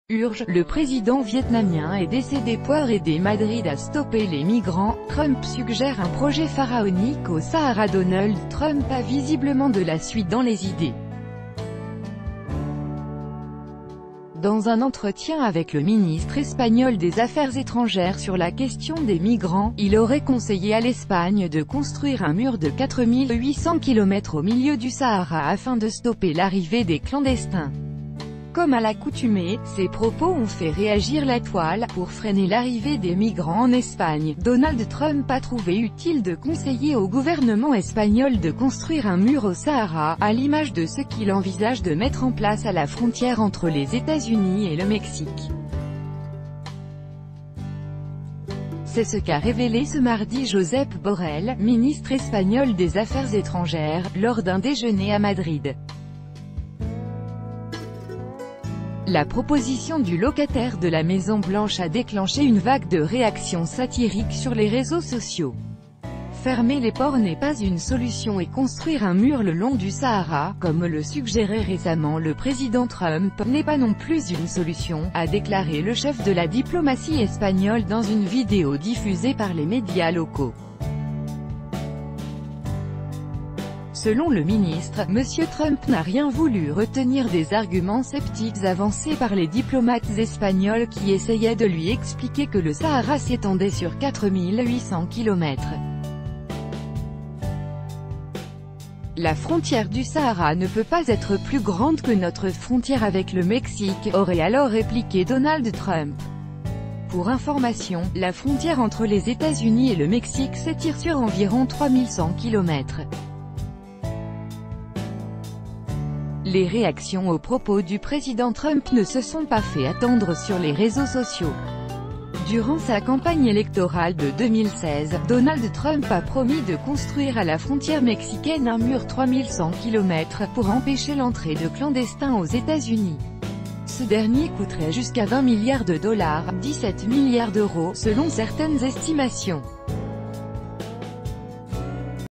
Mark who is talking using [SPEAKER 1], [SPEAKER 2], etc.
[SPEAKER 1] Urge, le président vietnamien est décédé pour aider Madrid à stopper les migrants. Trump suggère un projet pharaonique au Sahara. Donald Trump a visiblement de la suite dans les idées. Dans un entretien avec le ministre espagnol des Affaires étrangères sur la question des migrants, il aurait conseillé à l'Espagne de construire un mur de 4800 km au milieu du Sahara afin de stopper l'arrivée des clandestins. Comme à l'accoutumée, ces propos ont fait réagir la toile. Pour freiner l'arrivée des migrants en Espagne, Donald Trump a trouvé utile de conseiller au gouvernement espagnol de construire un mur au Sahara, à l'image de ce qu'il envisage de mettre en place à la frontière entre les États-Unis et le Mexique. C'est ce qu'a révélé ce mardi Josep Borrell, ministre espagnol des Affaires étrangères, lors d'un déjeuner à Madrid. La proposition du locataire de la Maison-Blanche a déclenché une vague de réactions satiriques sur les réseaux sociaux. Fermer les ports n'est pas une solution et construire un mur le long du Sahara, comme le suggérait récemment le président Trump, n'est pas non plus une solution, a déclaré le chef de la diplomatie espagnole dans une vidéo diffusée par les médias locaux. Selon le ministre, M. Trump n'a rien voulu retenir des arguments sceptiques avancés par les diplomates espagnols qui essayaient de lui expliquer que le Sahara s'étendait sur 4800 km. La frontière du Sahara ne peut pas être plus grande que notre frontière avec le Mexique, aurait alors répliqué Donald Trump. Pour information, la frontière entre les États-Unis et le Mexique s'étire sur environ 3100 km. Les réactions aux propos du président Trump ne se sont pas fait attendre sur les réseaux sociaux. Durant sa campagne électorale de 2016, Donald Trump a promis de construire à la frontière mexicaine un mur 3100 km pour empêcher l'entrée de clandestins aux États-Unis. Ce dernier coûterait jusqu'à 20 milliards de dollars, 17 milliards d'euros, selon certaines estimations.